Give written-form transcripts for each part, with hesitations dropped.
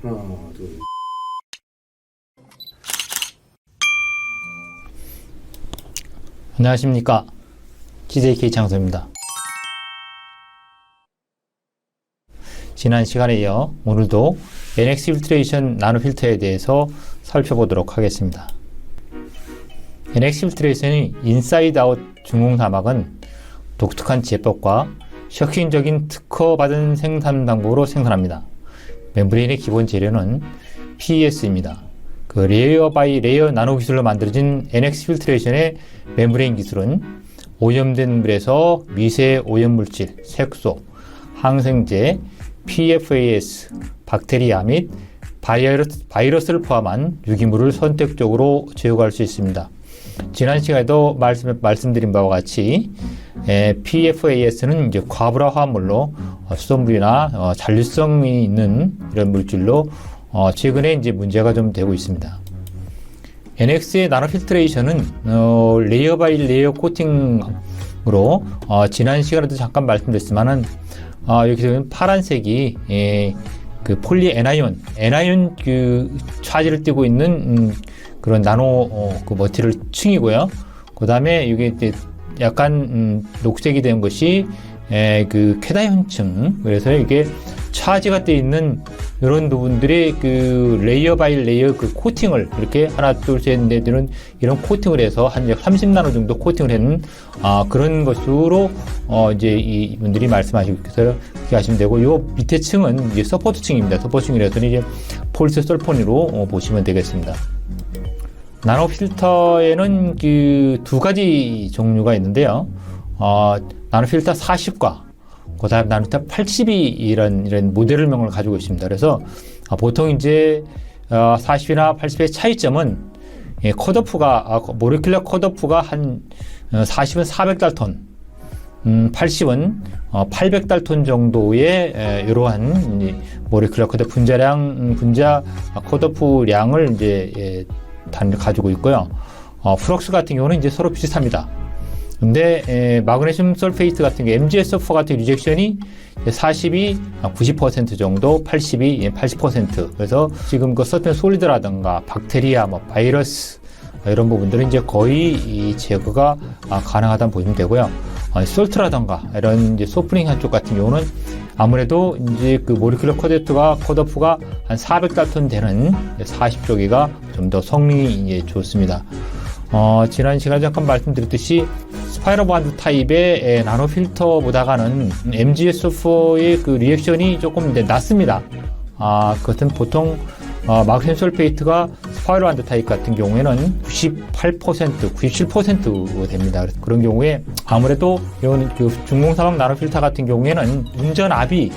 하나, 둘. 안녕하십니까. GJK 장소입니다. 지난 시간에 이어 오늘도 NX 필트레이션 나노 필터에 대해서 살펴보도록 하겠습니다. NX 필트레이션의 인사이드 아웃 중공 사막은 독특한 제법과 셔킹적인 특허받은 생산 방법으로 생산합니다. 멤브레인의 기본 재료는 PES입니다. 그 레이어 바이 레이어 나노 기술로 만들어진 NX 필트레이션의 멤브레인 기술은 오염된 물에서 미세 오염물질, 색소, 항생제, PFAS, 박테리아 및 바이러스를 포함한 유기물을 선택적으로 제거할 수 있습니다. 지난 시간에도 말씀드린 바와 같이 PFAS는 이제 과불화 화합물로 수돗물이나 잔류성이 있는 이런 물질로 최근에 이제 문제가 좀 되고 있습니다. NX의 나노 필트레이션은 레이어 바이 레이어 코팅으로 지난 시간에도 잠깐 말씀드렸지만은 여기서 파란색이 그 폴리 애나이온 그 차지를 띠고 있는 그런 나노 그 머티리얼 층이고요. 그 다음에 이게 이제 약간 녹색이 된 것이 그 쾌다이온층. 그래서 이게 차지가 되어 있는 이런 부분들이 그 레이어 바이 레이어 그 코팅을 이렇게 하나 둘 셋 넷 이런 코팅을 해서 한 30나노 정도 코팅을 했는 그런 것으로 이제 이분들이 말씀하시고 있어서 그렇게 하시면 되고, 요 밑에 층은 이제 서포트층입니다. 서포트층이라서 이제 폴리스솔포니로 보시면 되겠습니다. 나노 필터에는 그 두 가지 종류가 있는데요. 나노 필터 40과 그 다음 나노 필터 80이 이런 모델명을 가지고 있습니다. 그래서 보통 이제 40이나 80의 차이점은 컷오프가 모레큘러 컷오프가 한 40은 400달톤, 80은 800달톤 정도의 이러한 모레큘러 컷오프 분자 컷오프량을 이제 가지고 있고요. 플럭스 같은 경우는 이제 서로 비슷합니다. 근데 마그네슘 설페이트 같은 게 MgSO4 같은 리젝션이 40이 90% 정도, 80이 80%. 그래서 지금 그 서텐 솔리드라든가 박테리아, 바이러스 이런 부분들은 이제 거의 제거가 가능하다고 보시면 되고요. 솔트라든가 이런 이제 소프링 한쪽 같은 경우는 아무래도 이제 그 모리큘러 컷오프가 한 400달톤 되는 40조기가 좀 더 성능이 이제 좋습니다. 지난 시간에 잠깐 말씀드렸듯이 스파이럴 반드 타입의 나노 필터보다가는 MgSO4의 그 리액션이 조금 이제 낮습니다. 그것은 보통 마그네슘 설페이트가 스파이럴 반드 타입 같은 경우에는 98%, 97% 됩니다. 그런 경우에 아무래도 이런 그 중공사막 나노 필터 같은 경우에는 운전압이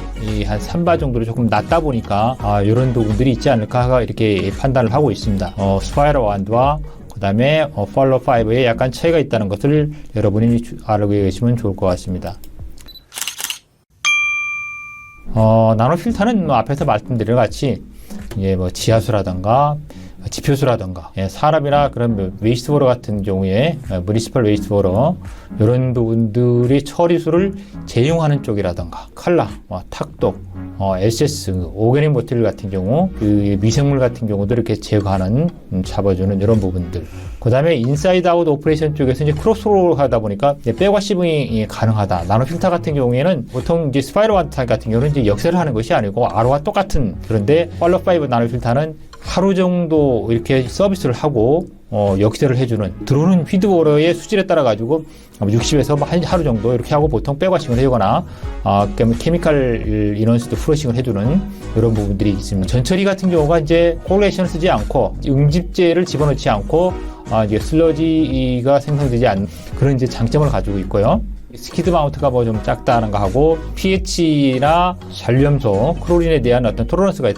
한 3바 정도로 조금 낮다 보니까 이런 부분들이 있지 않을까 이렇게 판단을 하고 있습니다. 스파이럴 반드와 그 다음에 팔로 5에 약간 차이가 있다는 것을 여러분이 알고 계시면 좋을 것 같습니다. 나노 필터는 앞에서 말씀드린 것 같이 지하수라든가 지표수라든가 산업이나 그런 웨이스트워터 같은 경우에 무니시펄 웨이스트워터 이런 부분들이 처리수를 제용하는 쪽이라든가 칼라, 탁독, SS, 오게닉 모티리얼 같은 경우 그 미생물 같은 경우도 이렇게 제거하는 잡아주는 이런 부분들. 그 다음에 인사이드 아웃 오퍼레이션 쪽에서 이제 크로스로 하다 보니까 백워시빙이 가능하다. 나노 필터 같은 경우에는 보통 이제 스파이럴 반드 같은 경우는 이제 역세를 하는 것이 아니고 RO와 똑같은, 그런데 팔로 5 나노 필터는 하루 정도 이렇게 서비스를 하고 역세를 해주는, 들어오는 피드워터의 수질에 따라 가지고 60에서 하루 정도 이렇게 하고 보통 백워싱을 해주거나 케미칼 인원수도 플러싱을 해주는 이런 부분들이 있습니다. 전처리 같은 경우가 이제 콜레이션을 쓰지 않고 응집제를 집어넣지 않고 이제 슬러지가 생성되지 않는 그런 이제 장점을 가지고 있고요. 스키드 마운트가 좀 작다는 거 하고 pH나 잔류염소, 클로린에 대한 어떤 토러런스가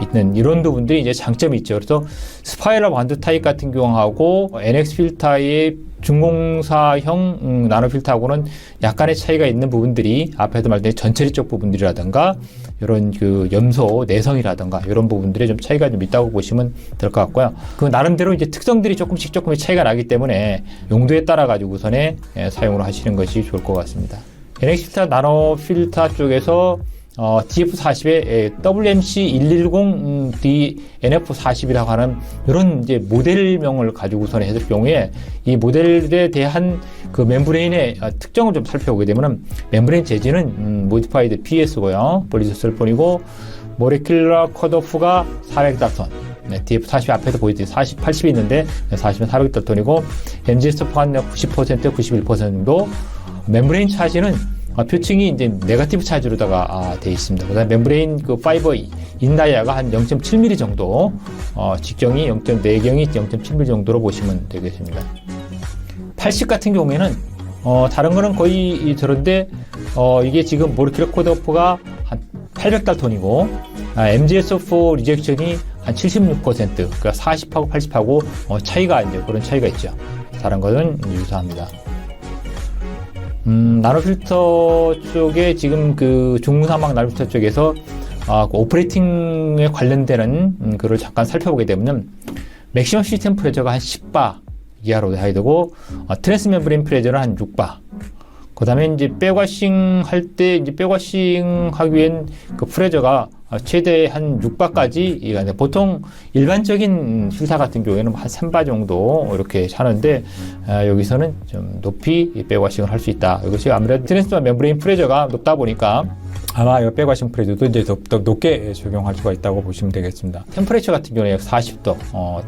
있는 이런 부분들이 이제 장점이 있죠. 그래서 스파이럴 반드 타입 같은 경우하고 NX 필터의 중공사형 나노 필터하고는 약간의 차이가 있는 부분들이 앞에도 말씀드린 전처리 쪽 부분들이라든가 이런 그 염소 내성이라든가 이런 부분들에 좀 차이가 좀 있다고 보시면 될 것 같고요. 그 나름대로 이제 특성들이 조금의 차이가 나기 때문에 용도에 따라 가지고선에 사용을 하시는 것이 좋을 것 같습니다. NX 필터 나노 필터 쪽에서 DF40에 WMC110D NF40이라고 하는 이런 이제 모델명을 가지고선 했을 경우에 이 모델에 대한 그 멤브레인의 특징을 좀 살펴보게 되면은 멤브레인 재질은 모디파이드 PS고요. 볼리서슬폰이고 모레큘러 컷오프가 400달톤. 네, DF40 앞에서 보이듯이 40, 80이 있는데 40은 400달톤이고 MGS가 한 90%, 91% 정도. 멤브레인 차지는 표층이 이제 네거티브 차지로다가 되어 있습니다. 그다음에 멤브레인 그 파이버 인다이아가 한 0.7mm 정도, 직경이 0.4경이 0.7mm 정도로 보시면 되겠습니다. 80 같은 경우에는 다른 거는 거의 저런데 이게 지금 모레큘러 컷오프가 한 800달톤이고 MGS4 리젝션이 한 76%, 그러니까 40하고 80하고 차이가 이제 그런 차이가 있죠. 다른 것은 유사합니다. 나노필터 쪽에 지금 그 중사막 나노필터 쪽에서 그 오퍼레이팅에 관련되는 그걸 잠깐 살펴보게 되면 맥시멈 시스템 프레저가 한 10바 이하로 해야 되고 트랜스 멤브레인 프레저는 한 6바. 그 다음에 이제 백워싱 할 때 이제 백워싱 하기 위한 그 프레저가 최대 한 6바까지, 보통 일반적인 필터 같은 경우에는 한 3바 정도 이렇게 하는데, 여기서는 좀 높이 백워싱을 할 수 있다. 이것이 아무래도 트랜스 멤브레인 프레저가 높다 보니까 아마 이 백워싱 프레저도 이제 더 높게 적용할 수가 있다고 보시면 되겠습니다. 템퍼레이처 같은 경우에 40도,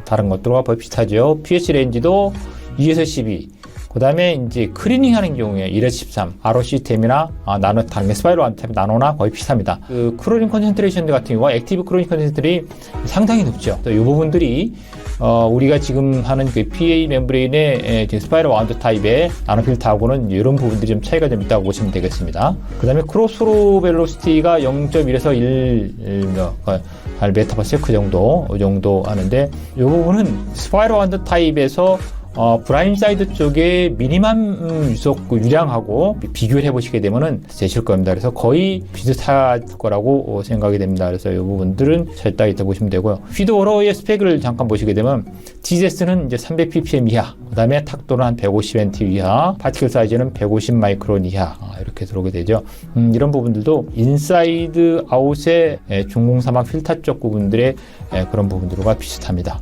다른 것들과 거의 비슷하죠. pH 레인지도 2에서 12. 그 다음에 이제 클리닝 하는 경우에 1에서 13, RO 시스템이나 나노, 당연히 스파이럴 안템 나노나 거의 비슷합니다. 그 크로린 컨센트레이션 같은 경우가 액티브 크로린 컨센트레이션이 상당히 높죠. 이 부분들이 우리가 지금 하는 그 PA 멤브레인의 스파이럴 와운드 타입의 나노 필터하고는 이런 부분들이 좀 차이가 좀 있다고 보시면 되겠습니다. 그 다음에 크로스로 벨로시티가 0.1에서 1 메타퍼세크 정도, 이 정도 하는데, 이 부분은 스파이럴 와운드 타입에서 브라임 사이드 쪽에 미니멈 유속 유량하고 비교를 해보시게 되면은 되실 겁니다. 그래서 거의 비슷할 거라고 생각이 됩니다. 그래서 이 부분들은 절대 있다 보시면 되고요. 피드 오러의 스펙을 잠깐 보시게 되면 TZS는 이제 300ppm 이하, 그 다음에 탁도는 한 150N 이하, 파티클 사이즈는 150 마이크론 이하, 이렇게 들어오게 되죠. 이런 부분들도 인사이드 아웃의 중공사막 필터 쪽 부분들의 그런 부분들과 비슷합니다.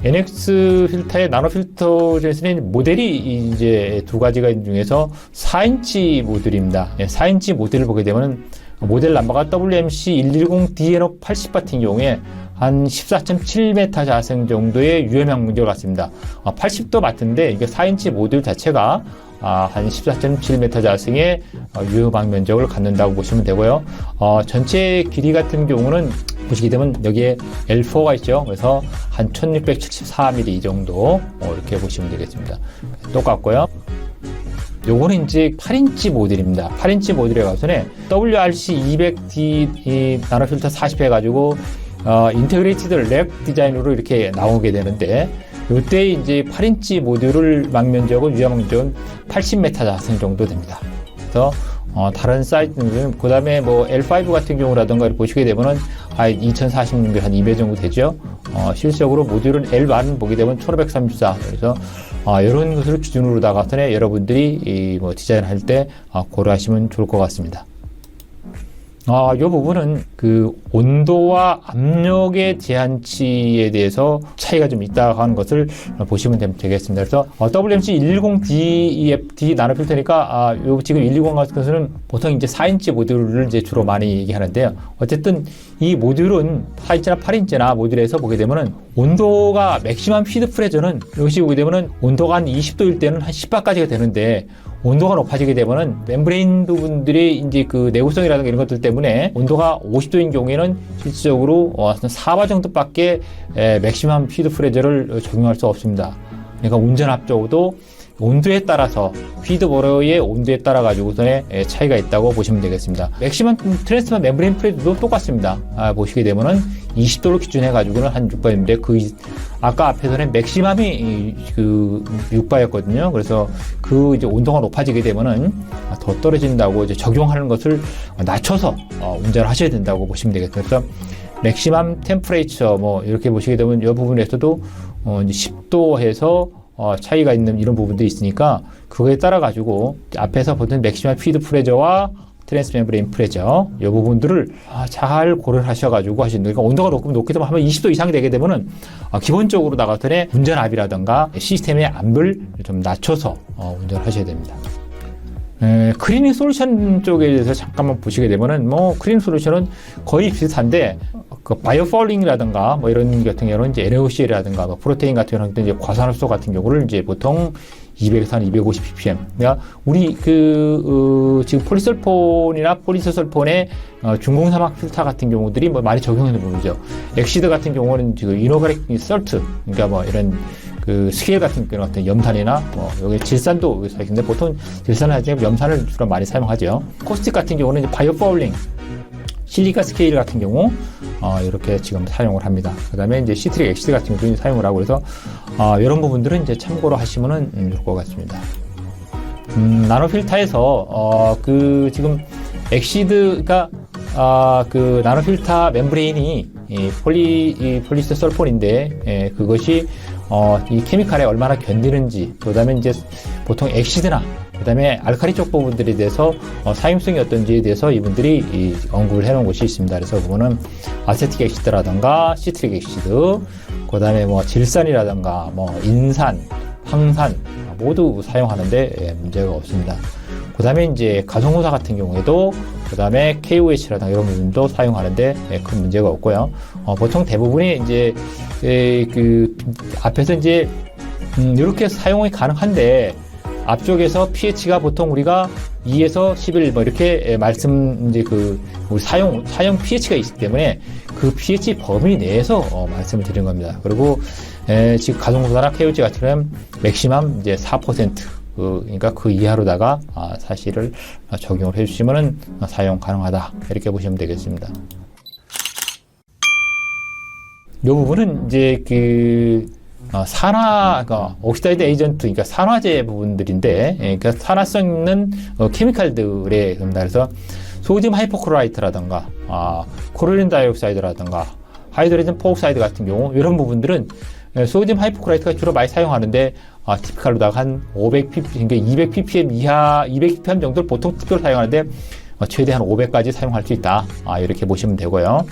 NX 필터의 나노 필터 중에서는 모델이 이제 두 가지가 있는 중에서 4인치 모델입니다. 4인치 모델을 보게 되면 모델 넘버가 WMC110DNO80 같은 경우에 한 14.7m 자생 정도의 유효명 면적을 갖습니다. 80도 맞는데 이게 4인치 모델 자체가 한 14.7m 자승의 유효방 면적을 갖는다고 보시면 되고요. 전체 길이 같은 경우는 보시게 되면 여기에 L4가 있죠. 그래서 한 1674mm 정도 이렇게 보시면 되겠습니다. 똑같고요. 요거는 이제 8인치 모델입니다. 8인치 모델에 가서는 WRC200D 나노 필터 40 해가지고 인테그레이티드 랩 디자인으로 이렇게 나오게 되는데, 이때 이제 8인치 모듈을 망면적은 유효망면적은 80m 자승 정도 됩니다. 그래서 다른 사이트는 그 다음에 뭐 L5 같은 경우라든가 보시게 되면은 2040mm 한 2배 정도 되죠. 실질적으로 모듈은 L1 보게 되면 1534. 그래서 이런 것을 기준으로다가 여러분들이 뭐 디자인할 때 고려하시면 좋을 것 같습니다. 이 부분은 그 온도와 압력의 제한치에 대해서 차이가 좀 있다고 하는 것을 보시면 되겠습니다. 그래서 WMC110DEFD 나노 필터니까 요 지금 120 같은 것은 보통 이제 4인치 모듈을 이제 주로 많이 얘기하는데요. 어쨌든 이 모듈은 4인치나 8인치나 모듈에서 보게 되면은 온도가 맥시멈 피드 프레저는 여기서 보게 되면은 온도가 한 20도일 때는 한 10바까지가 되는데, 온도가 높아지게 되면은 멤브레인 부분들이 이제 그 내구성이라든가 이런 것들 때문에 온도가 50도인 경우에는 실질적으로 4바 정도밖에 맥시멈 피드 프레저를 적용할 수 없습니다. 그러니까 운전 앞쪽도 온도에 따라서 피드 보러의 온도에 따라 가지고서의 차이가 있다고 보시면 되겠습니다. 맥시멈 트랜스퍼 멤브레인 프레저도 똑같습니다. 보시게 되면은 20도를 기준해 가지고는 한 6바인데, 그 아까 앞에서는 맥시멈이 그 6바였거든요. 그래서 그 이제 온도가 높아지게 되면은 더 떨어진다고 이제 적용하는 것을 낮춰서 운전을 하셔야 된다고 보시면 되겠습니다. 그래서 맥시멈 템퍼레이처 뭐 이렇게 보시게 되면 이 부분에서도 이제 10도에서 차이가 있는 이런 부분들이 있으니까 그거에 따라 가지고 앞에서 보던 맥시멈 피드 프레저와 트랜스 멤브레인 프레저 이 부분들을 잘 고려하셔가지고 하시는, 그러니까 온도가 높게 되면 한 20도 이상 되게 되면은 기본적으로 나가더니 운전압이라든가 시스템의 압을 좀 낮춰서 운전하셔야 됩니다. 클리닝 솔루션 쪽에 대해서 잠깐만 보시게 되면은 클리닝 솔루션은 거의 비슷한데 그 바이오펄링이라든가 이런 같은 경우는 이제 NaOCl이라든가 프로테인 같은 경우는 이제 과산화수소 같은 경우를 이제 보통 200에서 한 250 ppm. 그러니까 우리 지금 폴리설폰이나 폴리서설폰의 중공사막 필터 같은 경우들이 많이 적용하는 부분이죠. 엑시드 같은 경우는 지금 이노가릭 설트, 그러니까 이런 그 스케일 같은 염산이나 여기 질산도 있는데 보통 질산을 할 때 염산을 주로 많이 사용하죠. 코스틱 같은 경우는 이제 바이오파울링, 실리카 스케일 같은 경우 이렇게 지금 사용을 합니다. 그다음에 이제 시트릭 엑시드 같은 경우도 사용을 하고 그래서 이런 부분들은 이제 참고로 하시면은 좋을 것 같습니다. 나노 필터에서 그 지금 엑시드가 그 나노 필터 멤브레인이 폴리서설폰인데 그것이 이 케미칼에 얼마나 견디는지, 그 다음에 이제 보통 엑시드나 그 다음에 알칼리 쪽 부분들에 대해서 사용성이 어떤지에 대해서 이분들이 언급을 해놓은 곳이 있습니다. 그래서 그거는 아세틱 엑시드라든가 시트릭 엑시드, 그 다음에 질산이라든가 인산, 황산 모두 사용하는데 문제가 없습니다. 그 다음에 이제 가정호사 같은 경우에도 그 다음에 KOH라든가 이런 부분도 사용하는데 큰 문제가 없고요. 보통 대부분이 이제 그 앞에서 이제 이렇게 사용이 가능한데 앞쪽에서 pH가 보통 우리가 2에서 11 이렇게 이제 그 우리 사용 pH가 있기 때문에 그 pH 범위 내에서 말씀을 드리는 겁니다. 그리고 지금 가정호사나 KOH 같은 경우는 맥시멈 이제 4%. 그러니까 그 이하로다가 사실을 적용을 해주시면은 사용 가능하다, 이렇게 보시면 되겠습니다. 이 부분은 이제 그 그러니까 옥시다이드 에이전트, 그러니까 산화제 부분들인데, 그러니까 산화성 있는 케미칼들에 겁니다. 그래서 소디움 하이포크로라이트라든가 클로린 다이옥사이드라든가 하이드로젠 포옥사이드 같은 경우 이런 부분들은 소디움 하이포크라이트가 주로 많이 사용하는데 티피칼로다가 한 500ppm, 그러니까 200ppm 이하, 200ppm 정도를 보통 특별로 사용하는데 최대한 500까지 사용할 수 있다, 이렇게 보시면 되고요.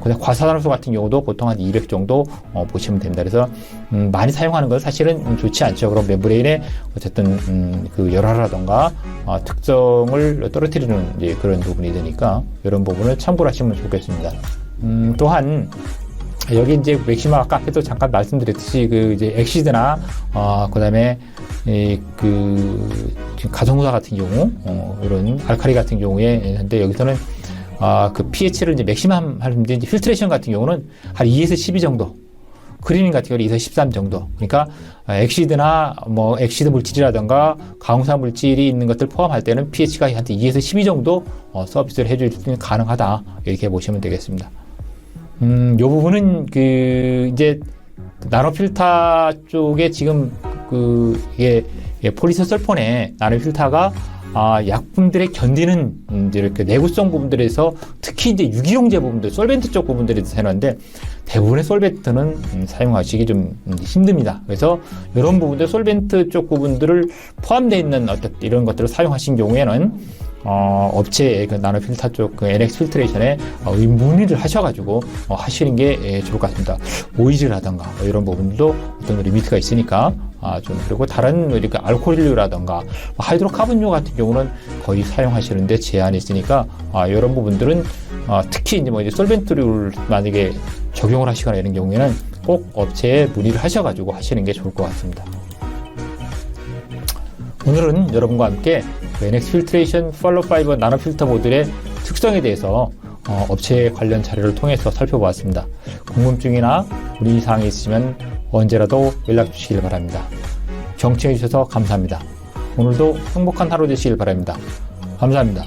그냥 과산화수소 같은 경우도 보통 한 200 정도 보시면 됩니다. 그래서 많이 사용하는 건 사실은 좋지 않죠. 그럼 멤브레인에 어쨌든 그 열화라던가 특성을 떨어뜨리는 이제 그런 부분이 되니까 이런 부분을 참고를 하시면 좋겠습니다. 또한 여기 이제 맥시멈 아까 앞에도 잠깐 말씀드렸듯이 그 이제 엑시드나 그 다음에 그 가정호사 같은 경우 이런 알칼리 같은 경우에 근데 여기서는 그 pH를 이제 맥시멈 하는데 이제 필트레이션 같은 경우는 한 2에서 12 정도, 클리닝 같은 경우는 2에서 13 정도. 그러니까 엑시드나 엑시드 물질이라든가 강호사 물질이 있는 것들 포함할 때는 pH가 한 2에서 12 정도 서비스를 해줄 수 있는 가능하다, 이렇게 보시면 되겠습니다. 요 부분은 그 이제 나노 필터 쪽에 지금 이게 폴리서설폰의 나노 필터가 약품들의 견디는 이제 이렇게 내구성 부분들에서 특히 이제 유기용제 부분들, 솔벤트 쪽 부분들이 사용하는데 대부분의 솔벤트는 사용하시기 좀 힘듭니다. 그래서 이런 부분들 솔벤트 쪽 부분들을 포함되어 있는 어떤 이런 것들을 사용하신 경우에는 업체의 그 나노 필터 쪽 그 NX 필트레이션에 문의를 하셔가지고 하시는 게 좋을 것 같습니다. 오이즈라든가 이런 부분도 어떤 리미트가 있으니까 좀, 그리고 다른 이렇게 알코올류라든가 하이드로카본류 같은 경우는 거의 사용하시는데 제한이 있으니까 이런 부분들은 특히 이제 이제 솔벤트류를 만약에 적용을 하시거나 이런 경우에는 꼭 업체에 문의를 하셔가지고 하시는 게 좋을 것 같습니다. 오늘은 여러분과 함께 NX 필트레이션 팔로우 파이버 나노 필터 모듈의 특성에 대해서 업체 관련 자료를 통해서 살펴보았습니다. 궁금증이나 문의사항이 있으면 언제라도 연락 주시길 바랍니다. 경청해 주셔서 감사합니다. 오늘도 행복한 하루 되시길 바랍니다. 감사합니다.